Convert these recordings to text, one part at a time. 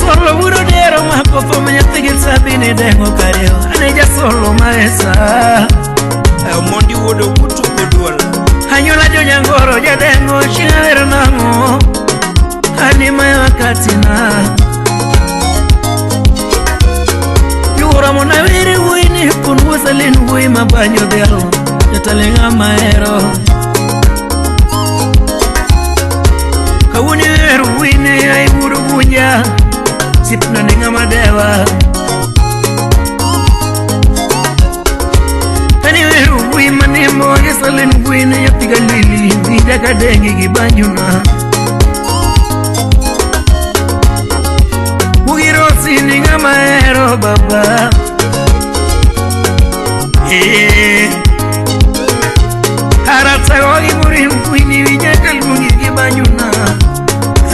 Solo burodero makopo manyatigi sabini dengo kareo aneja solo maesa mondi wodo kutu kodwal hanyola jonyangoro jadengo chinawero nango anima wakati na yura mona wiri wini punguza linu hui mabanyo delo jatalenga maero kawuni weru wini ay wuru bunja sipna ninga madewa ani weru wi manimo yesalin wini ya piga lili vida kadengi gibanyuna mugirosi ninga maero baba harata gogi muri wini vida kalungi gibanyuna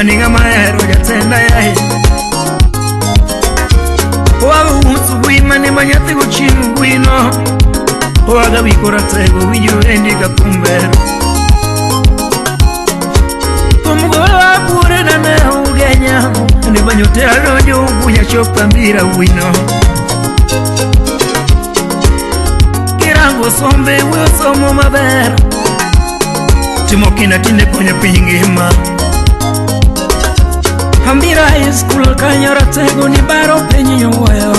ninga maero jatenda yae Oaga usu wimane manyate kuchinu wino Oaga wikora tego winyo endika kumbero Kumgola kure na na ugenya Ni banyote arojo ubunya chopa mbira wino Kirango sombe uyo somo mabera Timokina tinde konya pingima Hambira high school kanyara tego ni baro penyi yoyo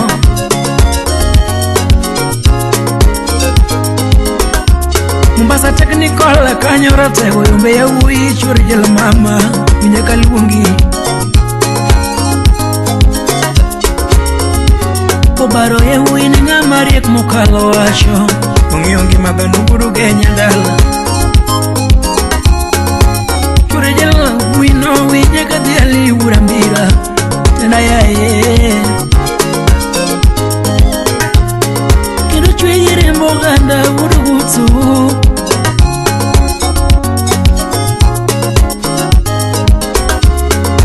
Mombasa technical kanyara tego yombe ya ui churjel mama Minye kalungi Obaro ya ui ni ngamariek mukalo washo Ungiongi mabanu buru genya dala Churjel wino wije kadiali urambira Tena yae Kido chwegire mboganda urugutu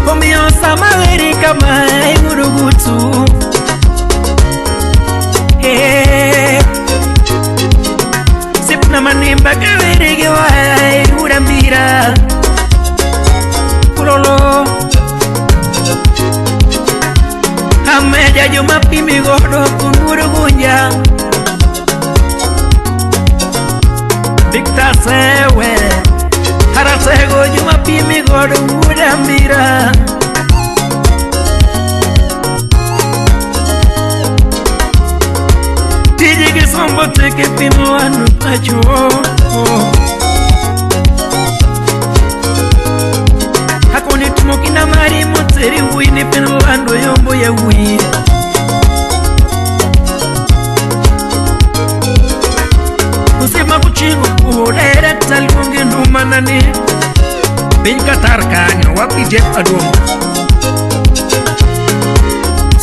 Pomio samaweri kama urugutu Sipna manimba kaweri gewai urambira Kurolo Hameja juma pimi godo kunguru gunja Victor sewe Harasego juma pimi godo udambira Tiji kisombo teke pino anu tacho Hakuni tumokina mari moteri wini penolando yombo ya wini Usima kuchingo kuhodere talungi numanani Binka tarkanyo wapi jep adum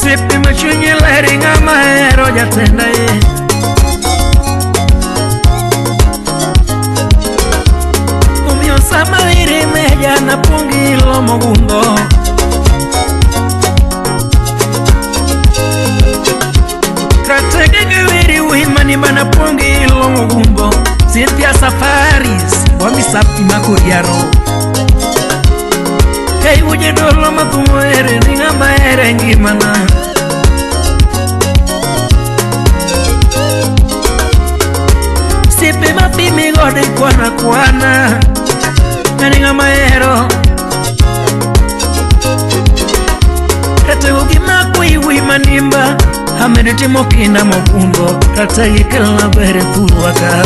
Sipi machunye leri nga maero jatenda ye Umio sama wiri meja na pungi lomo gundo Kratege gewiri uhimani bana pungi lomo gundo Cynthia Safaris wami sapi makuriaro Hey uje dolo matumuere ninga maere ngimana Sipi mapimi gode kwana Ninga maero Kate ugima kui manimba Hamene timokina mokumbo Kate ikela bere turuwaka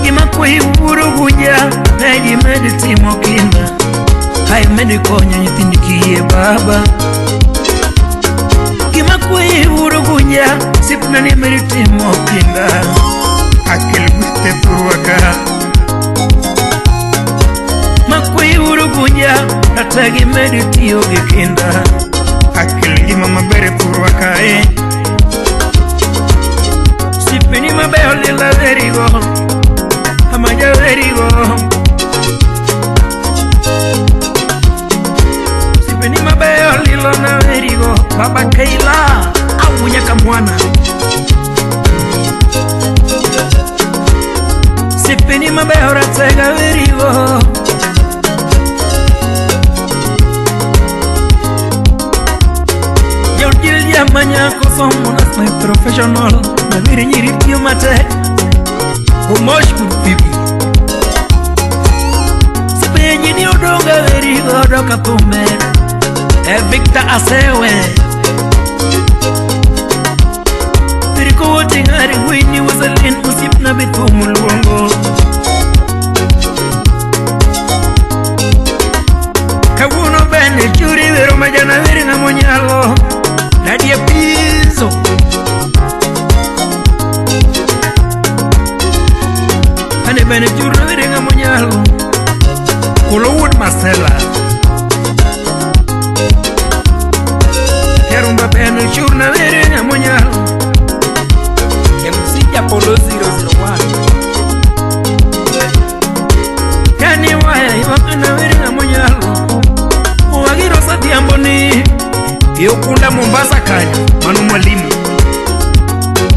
Gima kui uruguja Neji medi timokina Hai medi konya nyithindikie baba Gima kui uruguja Sipna ni medi timokina Akil wite turuwaka Makui uruguja Atagi medi tiyo gikinda Akil gima mabere turuwaka Sipini mabeo lila verigo Gima beora tega verigo Yodil ya manyako someone my professional Naviri nyiri piyo mate Kumosh kupipi Sipenyi ni odonga verigo doka pume Victor Asewe Viriko wote ngari wini wazalin usip na bitumu luongo Kabuno bene churi vero majana veri na monyalo Nadia Piso Hane bene churi na veri na monyalo Kulo wood Marcella Rumba bene churna vere na monyalo MC Apollo 001 Kani waya iwakana vere na monyalo Uwagiro satiambo ni Yokunda Mombasa kanya Manu mwalimu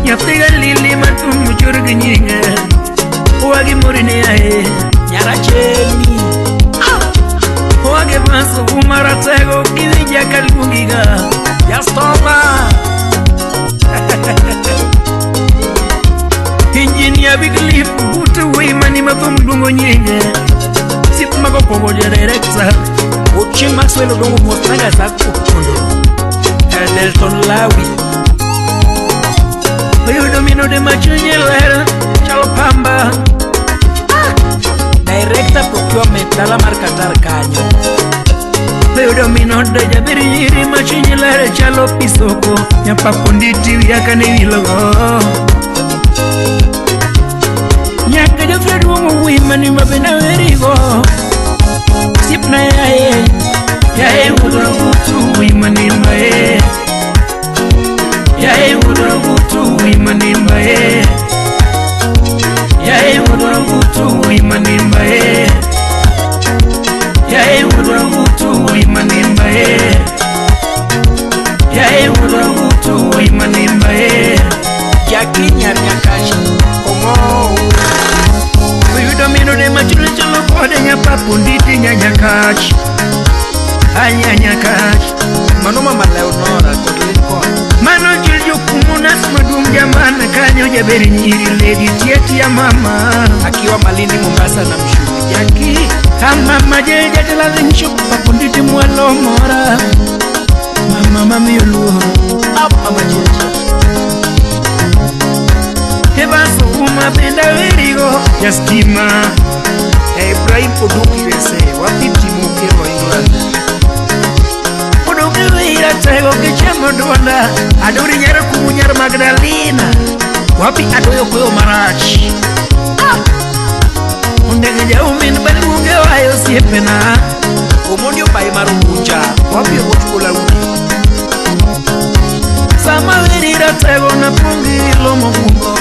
Nyaftiga lili matumu churgi nyinge Uwagi morini ae Nyara cheni Uwagi maso umaratego Kivija kalungiga Yastova Engineer Big Leaf Butu Wimani Matumdungo nyinge Sip mago pogo director Uchi Maxwell Dongo Mostranga Zaku Delton Lawi Oyo domino de Machunyelera Chalopamba Director Procurement Dala Marcatar Canyo Veo domino de jabiri yiri machinyelere chalo pisoko Nyapa ponditi wiyaka ni wilogo Nyaka jofredu wangu wima ni mabena verigo Sipna yae udrogutu wima ni mbae Yae udrogutu wima ni mbae Yae udrogutu wima ni mbae Yae udrogutu imanimba Yae udrogutu imanimba Jackie Nyakash Omo Uyudomino de machulu chalo kode nyapapu nditi Nyakash Nyakash Manoma Leonora Kodliko Mano chiljo kumunas madum jamana Kanyo jaberi nyiri lady tieti ya mama Akiwa Malindi Mombasa na mshubi Jackie Kama majeja tela zincho Papunditi mwalo mora Mama yoluo Apa majeja Hebaso umapenda verigo Justima Ibrahim Oduki USA Wapiti mukero England Oduki wira tego kichemo duanda Aduri nyara kumunyara Magdalena Wapi adoyo kuyo marachi Undenge jaumin balunge wayo siepena Omondio pai marunja Wapi otukula uli Sama verira tego na pungi lomo mungo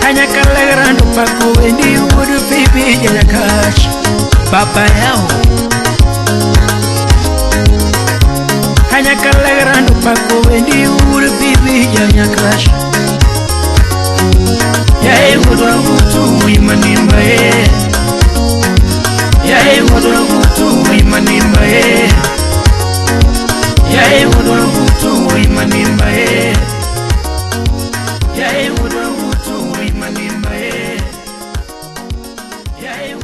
Kanya kalegrando pako wendi udu pipi Nyakash Papa yao Kanya kalegrando pako wendi udu pipi Nyakash Yae udrogutu imanimba Yae udrogutu imanimba Yae udrogutu imanimba Yae udrogutu imanimba Yae